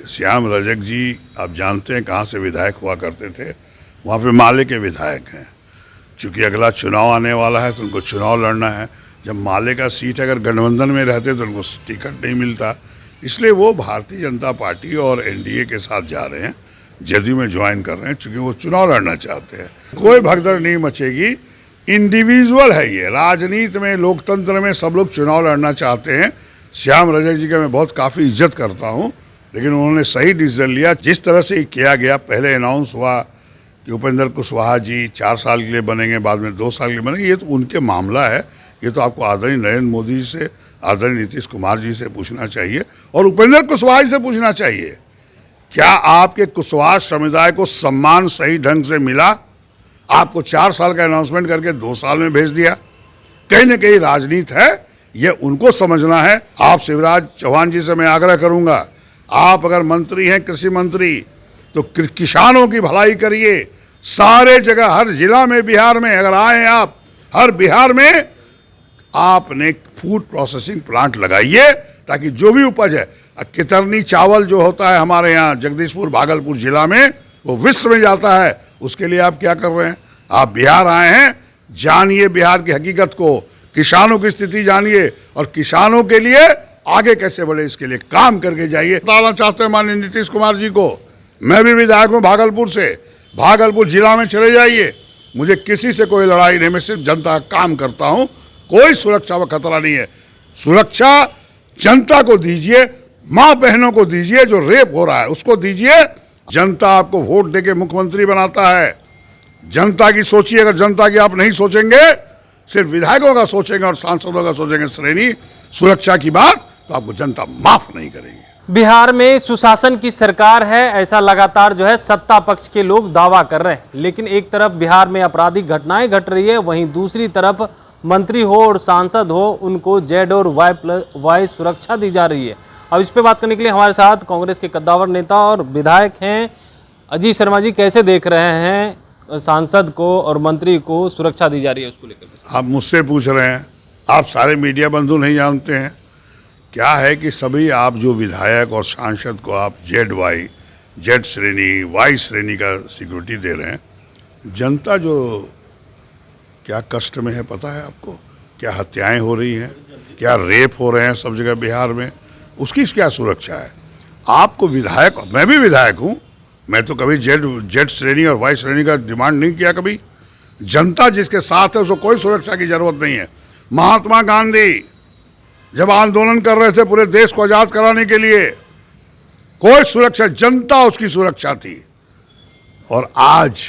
श्याम रजक जी आप जानते हैं कहाँ से विधायक हुआ करते थे, वहाँ पे माले के विधायक हैं। चूँकि अगला चुनाव आने वाला है तो उनको चुनाव लड़ना है। जब माले का सीट अगर गठबंधन में रहते तो उनको टिकट नहीं मिलता, इसलिए वो भारतीय जनता पार्टी और एनडीए के साथ जा रहे हैं, जदयू में ज्वाइन कर रहे हैं, चूँकि वो चुनाव लड़ना चाहते हैं। कोई भगदड़ नहीं मचेगी, इंडिविजुअल है ये। राजनीति में, लोकतंत्र में सब लोग चुनाव लड़ना चाहते हैं। श्याम रजक जी का मैं बहुत काफ़ी इज्जत करता हूँ, लेकिन उन्होंने सही डिसीजन लिया। जिस तरह से किया गया, पहले अनाउंस हुआ कि उपेंद्र कुशवाहा जी 4 साल के लिए बनेंगे, बाद में 2 साल के लिए बनेंगे, ये तो उनके मामला है। ये तो आपको आदरणीय नरेंद्र मोदी जी से, आदरणीय नीतीश कुमार जी से पूछना चाहिए और उपेंद्र कुशवाहा जी से पूछना चाहिए, क्या आपके कुशवाहा समुदाय को सम्मान सही ढंग से मिला? आपको 4 साल का अनाउंसमेंट करके 2 साल में भेज दिया। कहीं ना कहीं राजनीति है, ये उनको समझना है। आप शिवराज चौहान जी से मैं आग्रह करूंगा, आप अगर मंत्री हैं, कृषि मंत्री, तो किसानों की भलाई करिए। सारे जगह, हर जिला में, बिहार में अगर आए आप, हर बिहार में आपने फूड प्रोसेसिंग प्लांट लगाइए, ताकि जो भी उपज है, कितरनी चावल जो होता है हमारे यहाँ जगदीशपुर भागलपुर जिला में, वो विश्व में जाता है। उसके लिए आप क्या कर रहे हैं? आप बिहार आए हैं, जानिए बिहार की हकीकत को, किसानों की स्थिति जानिए और किसानों के लिए आगे कैसे बढ़े इसके लिए काम करके जाइए। बताना चाहते हैं माननीय नीतीश कुमार जी को, मैं भी विधायक हूँ भागलपुर से, भागलपुर जिला में चले जाइए। मुझे किसी से कोई लड़ाई नहीं, मैं सिर्फ जनता का काम करता हूँ। कोई सुरक्षा का खतरा नहीं है। सुरक्षा जनता को दीजिए, माँ बहनों को दीजिए, जो रेप हो रहा है उसको दीजिए। जनता आपको वोट देके मुख्यमंत्री बनाता है। जनता की सोचिए, अगर जनता की आप नहीं सोचेंगे, सिर्फ विधायकों का सोचेंगे और सांसदों का सोचेंगे श्रेणी सुरक्षा की बात, तो आपको जनता माफ नहीं करेगी। बिहार में सुशासन की सरकार है, ऐसा लगातार जो है सत्ता पक्ष के लोग दावा कर रहे हैं। लेकिन एक तरफ बिहार में आपराधिक घटनाएं घट रही है, वहीं दूसरी तरफ मंत्री हो और सांसद हो, उनको जेड और वाई सुरक्षा दी जा रही है। अब इस पे बात करने के लिए हमारे साथ कांग्रेस के कद्दावर नेता और विधायक हैं अजीत शर्मा जी। कैसे देख रहे हैं सांसद को और मंत्री को सुरक्षा दी जा रही है, उसको लेकर? आप मुझसे पूछ रहे हैं, आप सारे मीडिया बंधु नहीं जानते हैं क्या है कि सभी आप जो विधायक और सांसद को आप जेड श्रेणी, वाई श्रेणी का सिक्योरिटी दे रहे हैं। जनता जो क्या कष्ट में है पता है आपको? क्या हत्याएं हो रही हैं, क्या रेप हो रहे हैं सब जगह बिहार में, उसकी क्या सुरक्षा है? आपको विधायक, मैं भी विधायक हूँ, मैं तो कभी जेड श्रेणी और वाई श्रेणी का डिमांड नहीं किया कभी। जनता जिसके साथ है उसको कोई सुरक्षा की जरूरत नहीं है। महात्मा गांधी जब आंदोलन कर रहे थे पूरे देश को आजाद कराने के लिए, कोई सुरक्षा, जनता उसकी सुरक्षा थी। और आज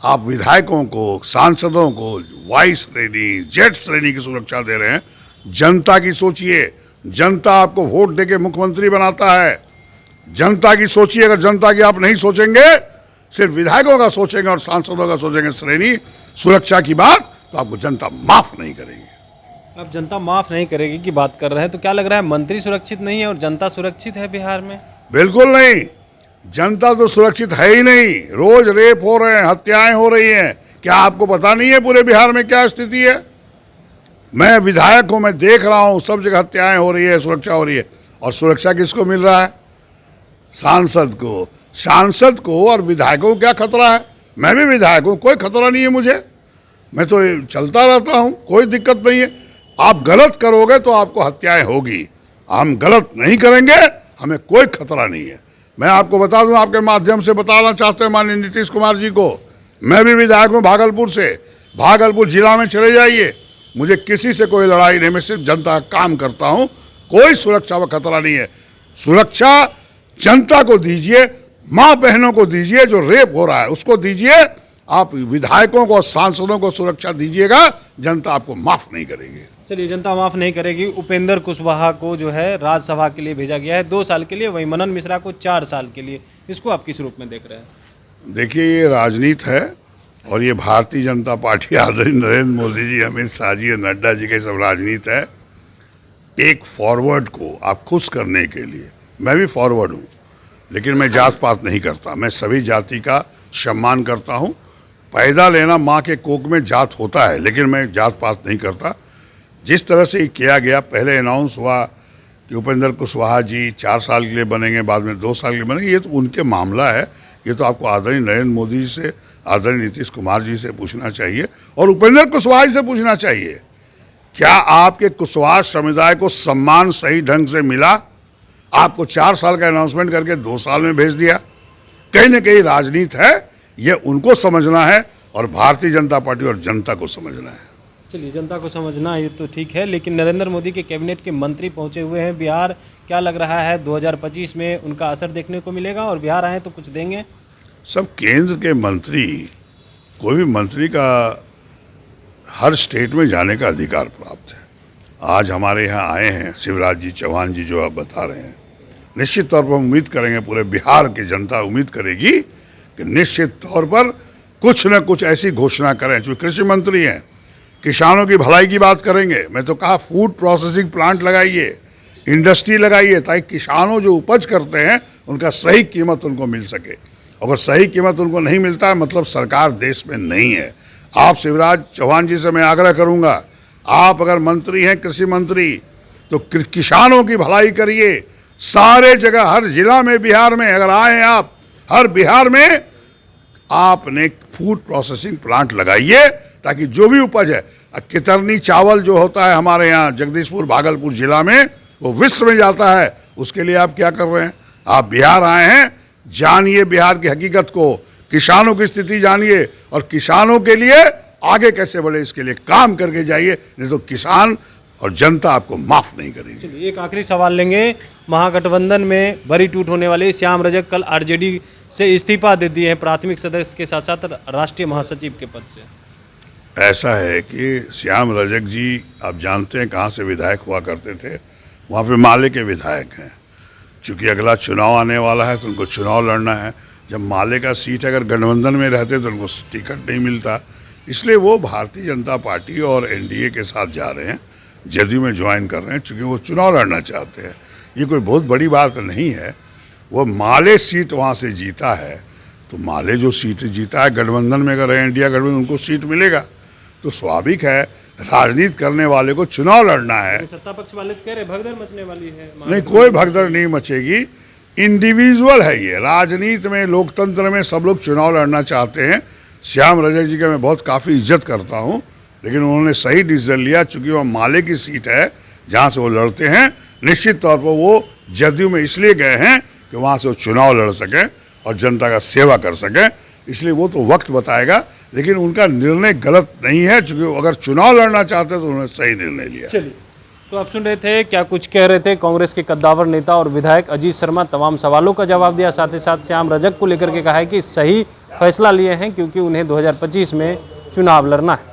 आप विधायकों को, सांसदों को वाई श्रेणी, जेड श्रेणी की सुरक्षा दे रहे हैं। जनता की सोचिए, जनता आपको वोट देके मुख्यमंत्री बनाता है। जनता की सोचिए, अगर जनता की आप नहीं सोचेंगे, सिर्फ विधायकों का सोचेंगे और सांसदों का सोचेंगे श्रेणी सुरक्षा की बात, तो आपको जनता माफ नहीं करेगी। अब जनता माफ नहीं करेगी की बात कर रहे हैं, तो क्या लग रहा है मंत्री सुरक्षित नहीं है और जनता सुरक्षित है बिहार में? बिल्कुल नहीं, जनता तो सुरक्षित है ही नहीं। रोज रेप हो रहे हैं, हत्याएं हो रही हैं। क्या आपको पता नहीं है पूरे बिहार में क्या स्थिति है? मैं विधायक हूं, मैं देख रहा हूं, सब जगह हत्याएं हो रही है, सुरक्षा हो रही है। और सुरक्षा किसको मिल रहा है? सांसद को। सांसद को और विधायकों को क्या खतरा है? मैं भी विधायक हूं, कोई खतरा नहीं है मुझे, मैं तो चलता रहता हूं, कोई दिक्कत नहीं है। आप गलत करोगे तो आपको हत्याएं होगी, हम गलत नहीं करेंगे, हमें कोई खतरा नहीं है। मैं आपको बता दूं, आपके माध्यम से बताना चाहते हैं माननीय नीतीश कुमार जी को, मैं भी विधायक हूं भागलपुर से, भागलपुर जिला में चले जाइए। मुझे किसी से कोई लड़ाई नहीं, मैं सिर्फ जनता का काम करता हूं। कोई सुरक्षा का खतरा नहीं है। सुरक्षा जनता को दीजिए, माँ बहनों को दीजिए, जो रेप हो रहा है उसको दीजिए। आप विधायकों को और सांसदों को सुरक्षा दीजिएगा, जनता आपको माफ नहीं करेगी। चलिए, जनता माफ नहीं करेगी। उपेंद्र कुशवाहा को जो है राज्यसभा के लिए भेजा गया है 2 साल के लिए, वहीं मनन मिश्रा को 4 साल के लिए। इसको आप किस रूप में देख रहे हैं? देखिए, ये राजनीति है और ये भारतीय जनता पार्टी, आदरणीय नरेंद्र मोदी जी, अमित शाह जी, नड्डा जी के सब राजनीति है। एक फॉरवर्ड को आप खुश करने के लिए, मैं भी फॉरवर्ड हूँ, लेकिन मैं जात पात नहीं करता, मैं सभी जाति का सम्मान करता हूँ। पैदा लेना माँ के कोख में जात होता है, लेकिन मैं जात पात नहीं करता। जिस तरह से किया गया, पहले अनाउंस हुआ कि उपेंद्र कुशवाहा जी 4 साल के लिए बनेंगे, बाद में 2 साल के लिए बनेंगे, ये तो उनके मामला है। ये तो आपको आदरणीय नरेंद्र मोदी जी से, आदरणीय नीतीश कुमार जी से पूछना चाहिए और उपेंद्र कुशवाहा जी से पूछना चाहिए, क्या आपके कुशवाहा समुदाय को सम्मान सही ढंग से मिला? आपको 4 साल का अनाउंसमेंट करके 2 साल में भेज दिया। कहीं ना कहीं राजनीति है, ये उनको समझना है और भारतीय जनता पार्टी और जनता को समझना है। चलिए, जनता को समझना ये तो ठीक है, लेकिन नरेंद्र मोदी के कैबिनेट के मंत्री पहुंचे हुए हैं बिहार। क्या लग रहा है 2025 में उनका असर देखने को मिलेगा और बिहार आए तो कुछ देंगे? सब केंद्र के मंत्री, कोई भी मंत्री का हर स्टेट में जाने का अधिकार प्राप्त है। आज हमारे यहाँ आए हैं शिवराज जी चौहान जी, जो आप बता रहे हैं, निश्चित तौर पर उम्मीद करेंगे, पूरे बिहार की जनता उम्मीद करेगी कि निश्चित तौर पर कुछ न कुछ ऐसी घोषणा करें। जो कृषि मंत्री हैं, किसानों की भलाई की बात करेंगे। मैं तो कहा फूड प्रोसेसिंग प्लांट लगाइए, इंडस्ट्री लगाइए, ताकि किसानों जो उपज करते हैं उनका सही कीमत उनको मिल सके। अगर सही कीमत उनको नहीं मिलता है, मतलब सरकार देश में नहीं है। आप शिवराज चौहान जी से मैं आग्रह करूंगा, आप अगर मंत्री हैं, कृषि मंत्री, तो किसानों की भलाई करिए। सारे जगह, हर जिला में बिहार में अगर आए हैं आप, हर बिहार में आपने फूड प्रोसेसिंग प्लांट लगाइए, ताकि जो भी उपज है, कितरनी चावल जो होता है हमारे यहाँ जगदीशपुर भागलपुर जिला में, वो विश्व में जाता है। उसके लिए आप क्या कर रहे हैं? आप बिहार आए हैं, जानिए बिहार की हकीकत को, किसानों की स्थिति जानिए और किसानों के लिए आगे कैसे बढ़े इसके लिए काम करके जाइए, नहीं तो किसान और जनता आपको माफ नहीं करेगी। चलिए, एक आखिरी सवाल लेंगे। महागठबंधन में बड़ी टूट होने वाले श्याम रजक कल आरजेडी से इस्तीफा दे दिए हैं, प्राथमिक सदस्य के साथ साथ राष्ट्रीय महासचिव के पद से। ऐसा है कि श्याम रजक जी, आप जानते हैं कहाँ से विधायक हुआ करते थे, वहाँ पे माले के विधायक हैं। चूँकि अगला चुनाव आने वाला है तो उनको चुनाव लड़ना है। जब माले का सीट अगर गठबंधन में रहते तो उनको टिकट नहीं मिलता, इसलिए वो भारतीय जनता पार्टी और एनडीए के साथ जा रहे हैं, जदयू में ज्वाइन कर रहे हैं, चूँकि वो चुनाव लड़ना चाहते हैं। ये कोई बहुत बड़ी बात नहीं है। वो माले सीट वहाँ से जीता है, तो माले जो सीट जीता है गठबंधन में अगर इंडिया गठबंधन, उनको सीट मिलेगा। तो स्वाभाविक है, राजनीति करने वाले को चुनाव लड़ना है। सत्ता पक्ष वाले कह रहे भगदड़ मचने वाली है। नहीं, कोई भगदड़ नहीं मचेगी। इंडिविजुअल है ये। राजनीति में, लोकतंत्र में सब लोग चुनाव लड़ना चाहते हैं। श्याम रजक जी का मैं बहुत काफ़ी इज्जत करता हूँ, लेकिन उन्होंने सही डिसीजन लिया, चूँकि वह माले की सीट है जहाँ से वो लड़ते हैं। निश्चित तौर पर वो जदयू में इसलिए गए हैं कि वहाँ से वो चुनाव लड़ सकें और जनता का सेवा कर सकें, इसलिए वो तो वक्त बताएगा। लेकिन उनका निर्णय गलत नहीं है, चूँकि अगर चुनाव लड़ना चाहते तो उन्होंने सही निर्णय लिया। चलिए, तो आप सुन रहे थे क्या कुछ कह रहे थे कांग्रेस के कद्दावर नेता और विधायक अजीत शर्मा। तमाम सवालों का जवाब दिया, साथ ही साथ श्याम रजक को लेकर के कहा है कि सही फैसला लिए हैं, क्योंकि उन्हें 2025 में चुनाव लड़ना है।